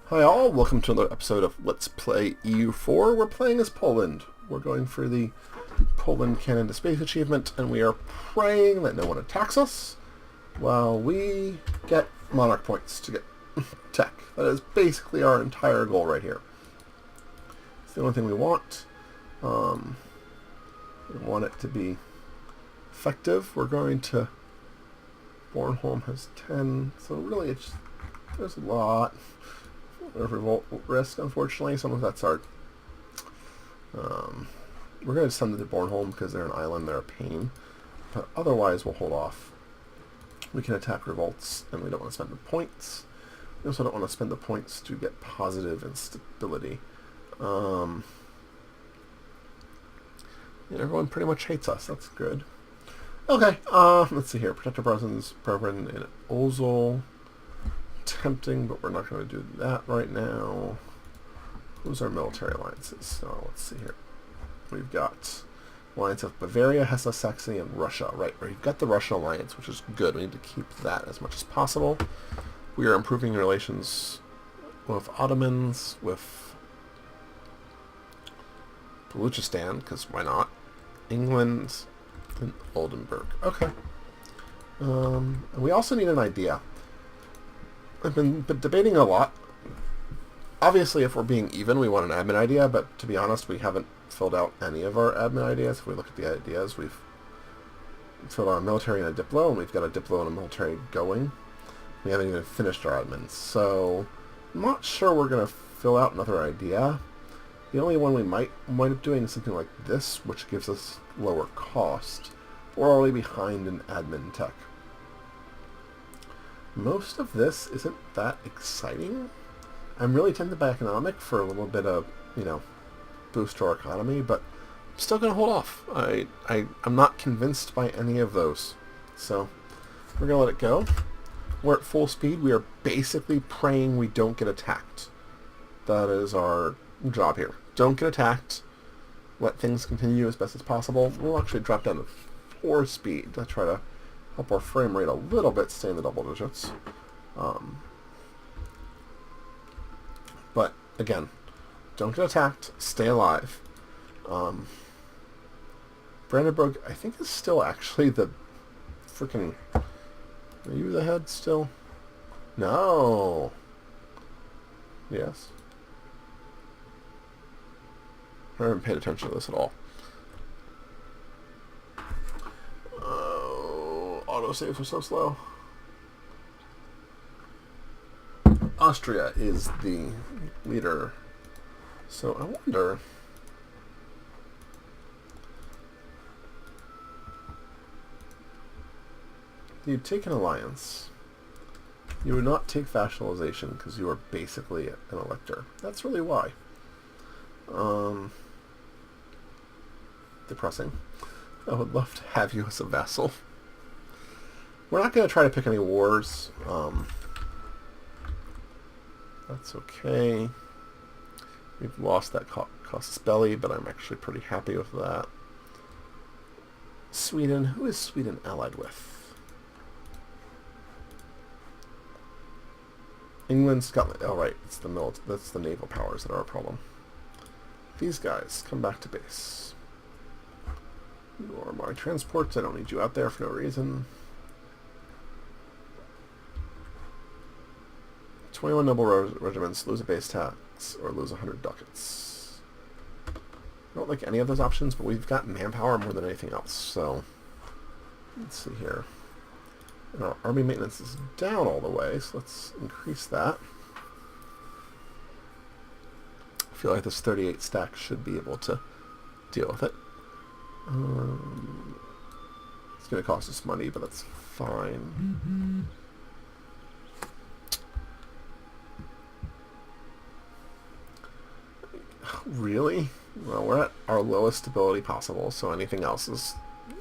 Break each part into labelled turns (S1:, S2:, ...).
S1: Hi all, welcome to another episode of Let's Play EU4. We're playing as Poland. We're going for the Poland Cannon to Space achievement, and we are praying that no one attacks us while we get monarch points to get tech. That is basically our entire goal right here. It's the only thing we want. We want it to be effective. We're going to... Bornholm has 10, so really there's a lot of revolt risk, unfortunately. Some of that's our... we're going to send it to Bornholm because they're an island, they're a pain. But otherwise, we'll hold off. We can attack revolts, and we don't want to spend the points. We also don't want to spend the points to get positive instability. Everyone pretty much hates us. That's good. Okay, let's see here. Protector presence, Previn in Ozol. Tempting, but we're not going to do that right now. Who's our military alliances? So let's see here. We've got alliance of Bavaria, Hesse, Saxony, and Russia. Right, we've got the Russian alliance, which is good. We need to keep that as much as possible. We are improving relations with Ottomans, with Baluchistan, because why not? England, and Oldenburg. Okay. And we also need an idea. I've been debating a lot. Obviously, if we're being even, we want an admin idea, but to be honest, we haven't filled out any of our admin ideas. If we look at the ideas, we've filled out a military and a diplo, and we've got a diplo and a military going. We haven't even finished our admins, so I'm not sure we're going to fill out another idea. The only one we might wind up doing is something like this, which gives us lower cost. We're already behind in admin tech. Most of this isn't that exciting. I'm really tempted by economic for a little bit of, boost to our economy, but I'm still going to hold off. I'm not convinced by any of those. So we're going to let it go. We're at full speed. We are basically praying we don't get attacked. That is our job here. Don't get attacked. Let things continue as best as possible. We'll actually drop down to 4 speed to try to help our frame rate a little bit, stay in the double digits. But again, don't get attacked. Stay alive. Brandenburg, I think, is still actually the freaking... Are you the head still? No. Yes. I haven't paid attention to this at all. Oh, autosaves are so slow. Austria is the leader. So I wonder... You'd take an alliance. You would not take nationalization because you are basically an elector. That's really why. Depressing. I would love to have you as a vassal. We're not going to try to pick any wars. That's okay. We've lost that casus belli, but I'm actually pretty happy with that. Sweden. Who is Sweden allied with? England, Scotland. Oh, right. It's the that's the naval powers that are our problem. These guys, come back to base. You are my transports. I don't need you out there for no reason. 21 noble regiments, lose a base tax, or lose 100 ducats. I don't like any of those options, but we've got manpower more than anything else, so... Let's see here. And our army maintenance is down all the way, so let's increase that. I feel like this 38 stack should be able to deal with it. It's going to cost us money, but that's fine. Really? Well, we're at our lowest stability possible, so anything else is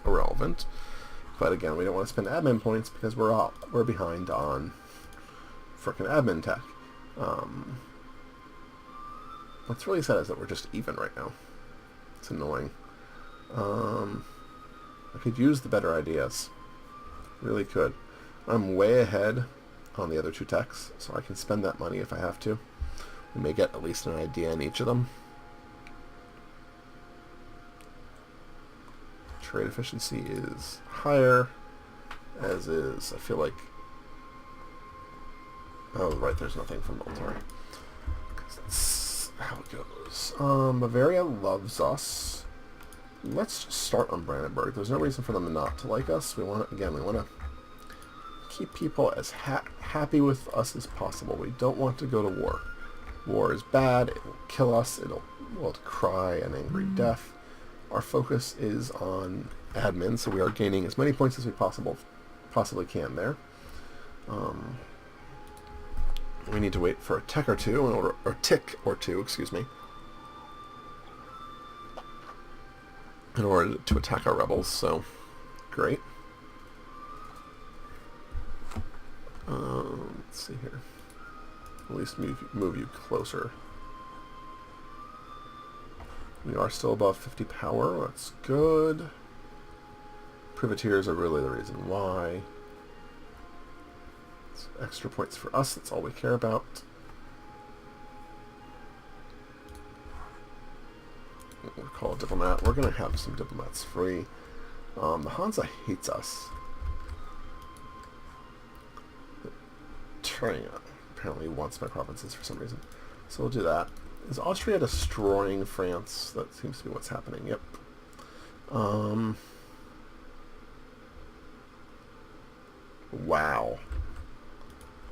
S1: irrelevant. But again, we don't want to spend admin points because we're behind on frickin' admin tech. What's really sad is that we're just even right now. It's annoying. I could use the better ideas. Really could. I'm way ahead on the other 2 techs, so I can spend that money if I have to. We may get at least an idea in each of them. Trade efficiency is higher, as is, I feel like... Oh, right, there's nothing from military. That's how it goes. Bavaria loves us. Let's just start on Brandenburg. There's no reason for them not to like us. We want to, again, we want to keep people as happy with us as possible. We don't want to go to war. War is bad. It will kill us. We'll cry an angry death. Our focus is on admin, so we are gaining as many points as we possibly can there. We need to wait for a tick or two, excuse me, in order to attack our rebels. So, great. Let's see here. At least move you closer. We are still above 50 power. That's good. Privateers are really the reason why. It's extra points for us. That's all we care about. We'll call a diplomat. We're going to have some diplomats free. The Hansa hates us. Apparently wants my provinces for some reason. So we'll do that. Is Austria destroying France? That seems to be what's happening. Yep. Wow.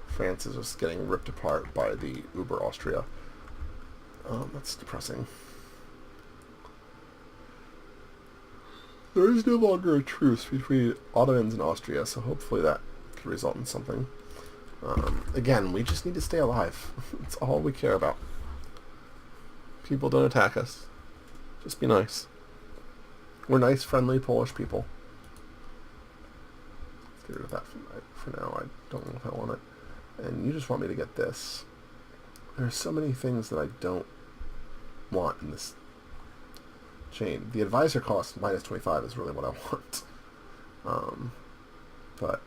S1: France is just getting ripped apart by the Uber Austria. That's depressing. There is no longer a truce between Ottomans and Austria, so hopefully that could result in something. Again, we just need to stay alive. That's all we care about. People don't attack us. Just be nice. We're nice, friendly Polish people. Let's get rid of that for now. I don't know if I want it. And you just want me to get this. There's so many things that I don't want in this chain. The advisor cost minus 25 is really what I want. But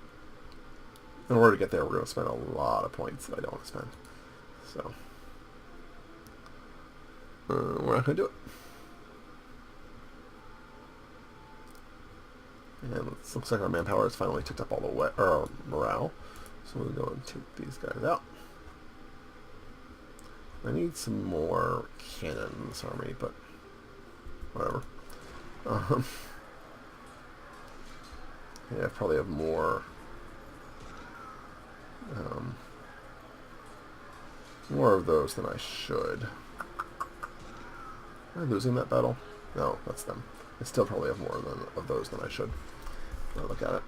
S1: in order to get there, we're going to spend a lot of points that I don't want to spend. So, we're not going to do it. And it looks like our manpower has finally ticked up all the way, or our morale. So we'll go and take these guys out. I need some more cannon in this army, but whatever. Yeah, I probably have more of those than I should. Am I losing that battle? No, that's them. I still probably have more of those than I should. Look at it.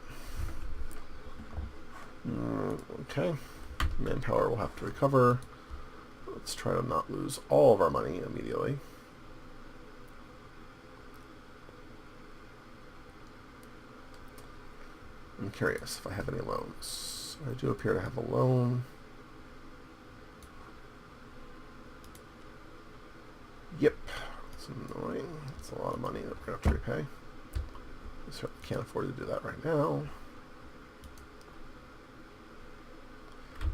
S1: Okay. Manpower will have to recover. Let's try to not lose all of our money immediately. I'm curious if I have any loans. I do appear to have a loan. Yep. It's annoying. It's a lot of money that we're going to have to repay. We certainly can't afford to do that right now.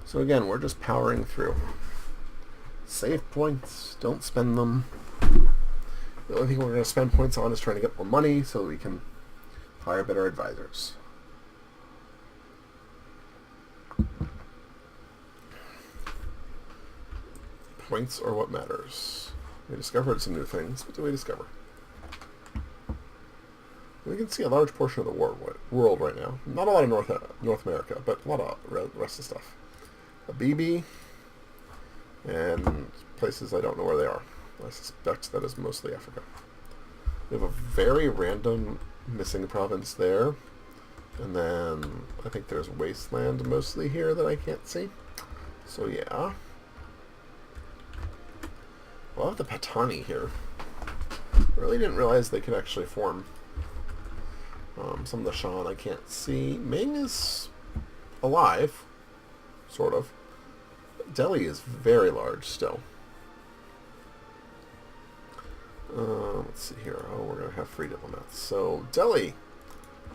S1: So again, we're just powering through. Save points. Don't spend them. The only thing we're going to spend points on is trying to get more money so that we can hire better advisors. Points are what matters. We discovered some new things. What did we discover? We can see a large portion of the world right now. Not a lot of North America, but a lot of rest of stuff. A BB, and places I don't know where they are. I suspect that is mostly Africa. We have a very random missing province there, and then I think there's wasteland mostly here that I can't see. So yeah. We'll have the Patani here. Really didn't realize they could actually form. Some of the Shan I can't see. Ming is alive, sort of. Delhi is very large still. Let's see here. Oh, we're going to have free diplomats. So, Delhi.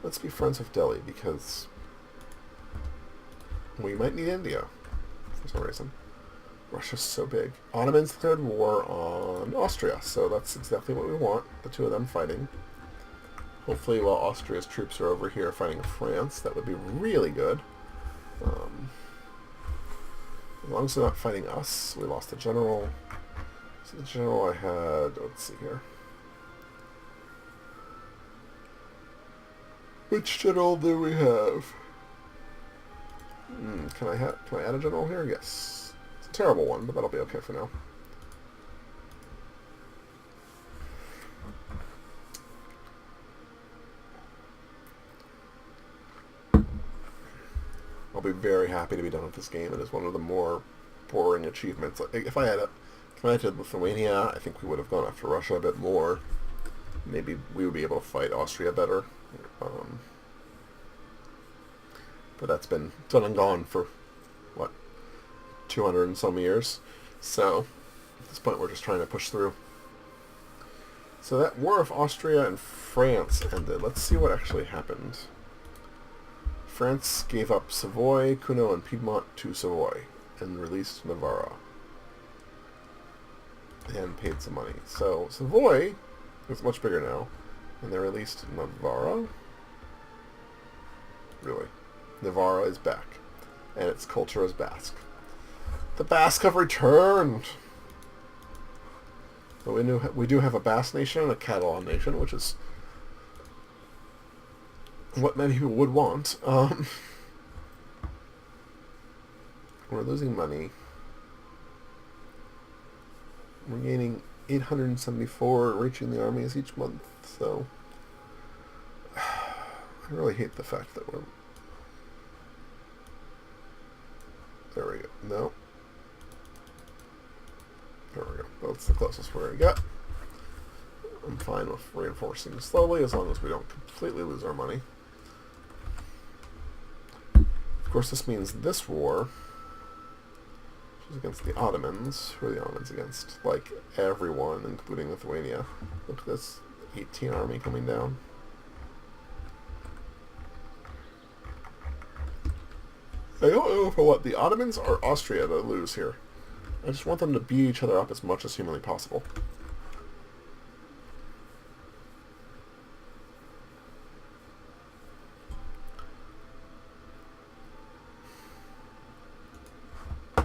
S1: Let's be friends with Delhi because we might need India for some reason. Russia's so big. Ottomans declared war on Austria, so that's exactly what we want. The two of them fighting. Hopefully while Austria's troops are over here fighting France, that would be really good. As long as they're not fighting us. We lost the general. So the general I had, let's see here. Which general do we have? Can I add a general here? Yes. It's a terrible one, but that'll be okay for now. I'll be very happy to be done with this game. It is one of the more boring achievements. If I had planted Lithuania, I think we would have gone after Russia a bit more. Maybe we would be able to fight Austria better. But that's been done and gone for, what, 200 and some years. So at this point we're just trying to push through. So that war of Austria and France ended. Let's see what actually happened. France gave up Savoy, Cuno, and Piedmont to Savoy and released Navarra. And paid some money. So Savoy is much bigger now. And they released Navarra. Really. Navarra is back. And its culture is Basque. The Basque have returned! But we do have a Basque nation and a Catalan nation, which is what many people would want. We're losing money. We're gaining 874, reaching the armies each month, so I really hate the fact that we're... There we go. No. There we go. That's the closest we're going to get. I'm fine with reinforcing slowly as long as we don't completely lose our money. Of course, this means this war, which is against the Ottomans. Who are the Ottomans against? Like, everyone, including Lithuania. Look at this 18 army coming down. I don't know if I want the Ottomans or Austria to lose here. I just want them to beat each other up as much as humanly possible. I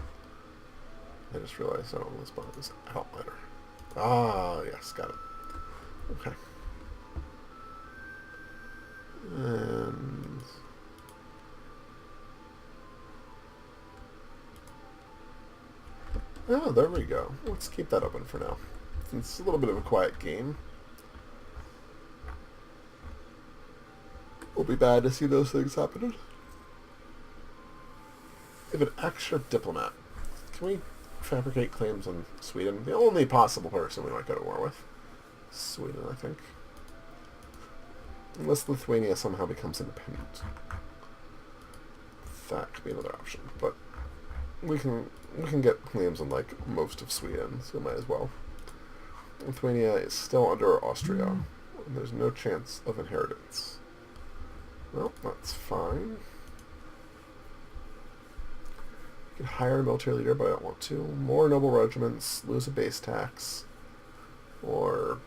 S1: just realized I don't want this button is outliner. Ah, yes, got it. Okay. And... oh, there we go. Let's keep that open for now. It's a little bit of a quiet game. It'll be bad to see those things happening. We have an extra diplomat. Can we fabricate claims on Sweden? The only possible person we might go to war with. Sweden, I think. Unless Lithuania somehow becomes independent. That could be another option, but we can get claims on like most of Sweden, so we might as well. Lithuania is still under Austria, and there's no chance of inheritance. Well, that's fine. I could hire a military leader, but I don't want to. More noble regiments, lose a base tax, or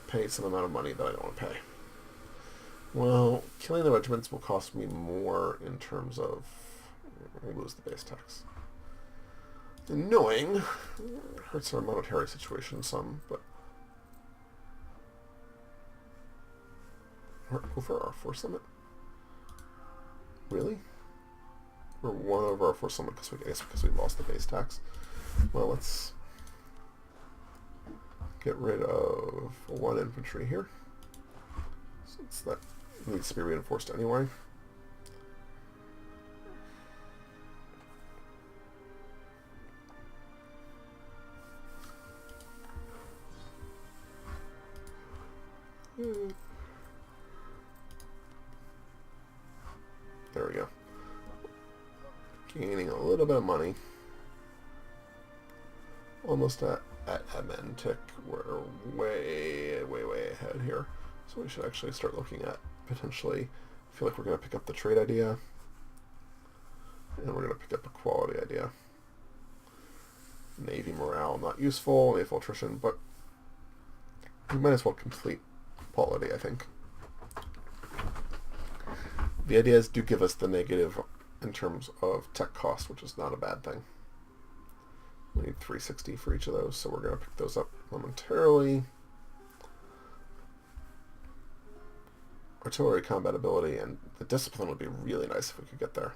S1: pay some amount of money that I don't want to pay. Well, killing the regiments will cost me more in terms of... I lose the base tax. Annoying. Hurts our monetary situation some, but... we're over our force limit? Really? We're one over our force limit because we lost the base tax. Well, let's get rid of one infantry here, since that needs to be reinforced anyway. There we go. Gaining a little bit of money. Almost at Atlantic. We're way ahead here. So we should actually start looking at potentially... I feel like we're going to pick up the trade idea. And we're going to pick up a quality idea. Navy morale, not useful. Naval attrition, but we might as well complete quality, I think. The ideas do give us the negative in terms of tech cost, which is not a bad thing. We need 360 for each of those, so we're going to pick those up momentarily. Artillery combatability and the discipline would be really nice if we could get there.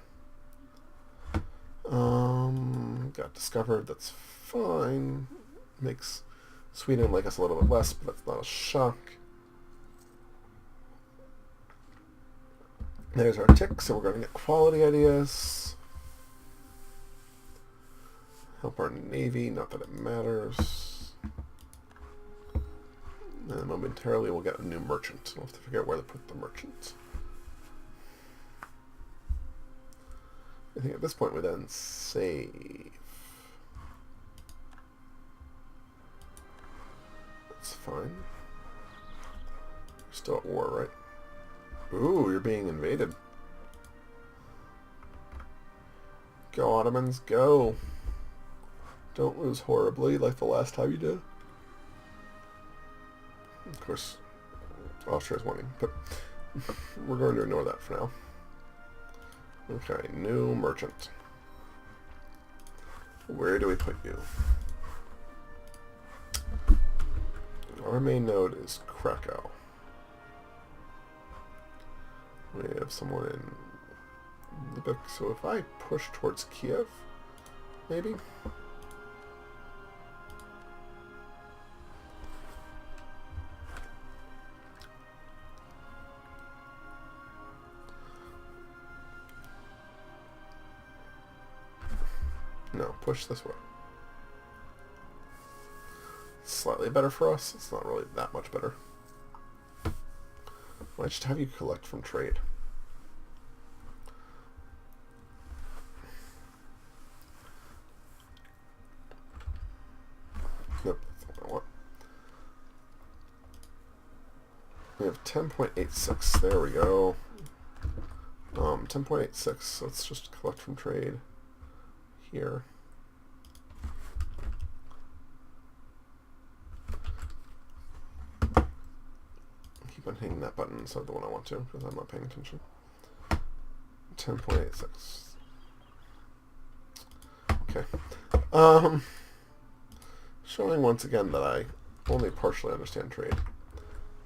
S1: Got discovered, that's fine. Makes Sweden like us a little bit less, but that's not a shock. There's our tick, so we're going to get quality ideas. Help our Navy, not that it matters. And then momentarily we'll get a new merchant. We'll have to figure out where to put the merchant. I think at this point we then save. That's fine. We're still at war, right? Ooh, you're being invaded. Go, Ottomans, go. Don't lose horribly like the last time you did. Of course, Austria's winning, but we're going to ignore that for now. Okay, new merchant. Where do we put you? Our main node is Krakow. We have someone in Lübeck, so if I push towards Kiev, maybe? No, push this way. It's slightly better for us. It's not really that much better. Why just have you collect from trade? Nope, that's not what I want. We have 10.86. There we go. 10.86. Let's just collect from trade here. Keep on hitting that button instead of the one I want to, because I'm not paying attention. 10.86. Okay. Showing once again that I only partially understand trade.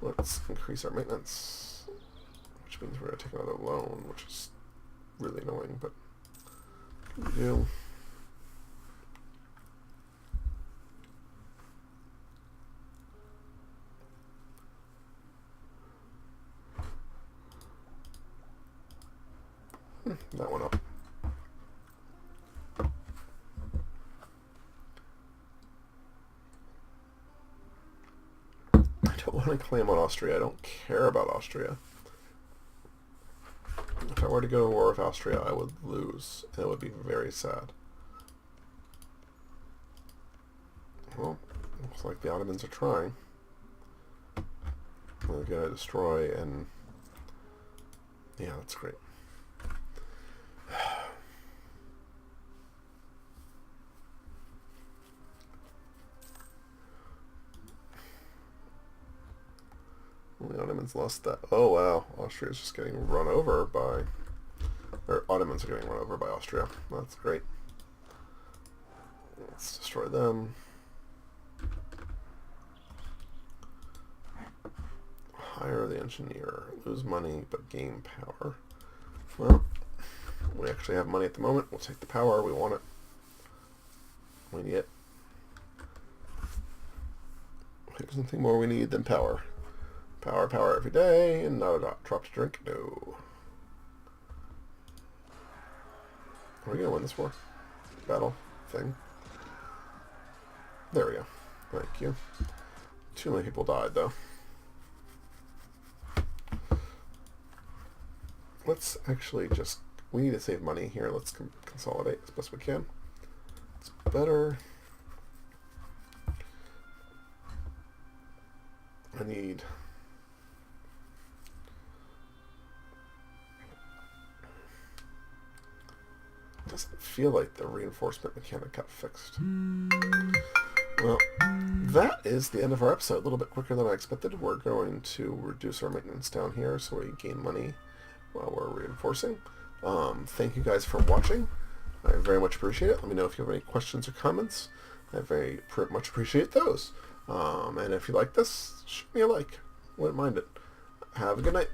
S1: Let's increase our maintenance, which means we're going to take another loan, which is really annoying, but we do. That went up. I don't want to claim on Austria. I don't care about Austria. If I were to go to war with Austria, I would lose, and it would be very sad. Well, looks like the Ottomans are trying. They're going to destroy, and yeah, that's great. The Ottomans lost that. Oh wow, Austria's just getting run over by, or Ottomans are getting run over by Austria. That's great. Let's destroy them. Hire the engineer. Lose money, but gain power. Well, we actually have money at the moment. We'll take the power. We want it. We need it. There's nothing more we need than power. Power, power every day, and not a drop to drink. No. Are we going to win this war? Battle thing. There we go. Thank you. Too many people died, though. Let's actually just... We need to save money here. Let's consolidate as best we can. It's better. I need... doesn't feel like the reinforcement mechanic got fixed. Well, that is the end of our episode. A little bit quicker than I expected. We're going to reduce our maintenance down here so we gain money while we're reinforcing. Thank you guys for watching. I very much appreciate it. Let me know if you have any questions or comments. I very much appreciate those. And if you like this, shoot me a like. Wouldn't mind it. Have a good night.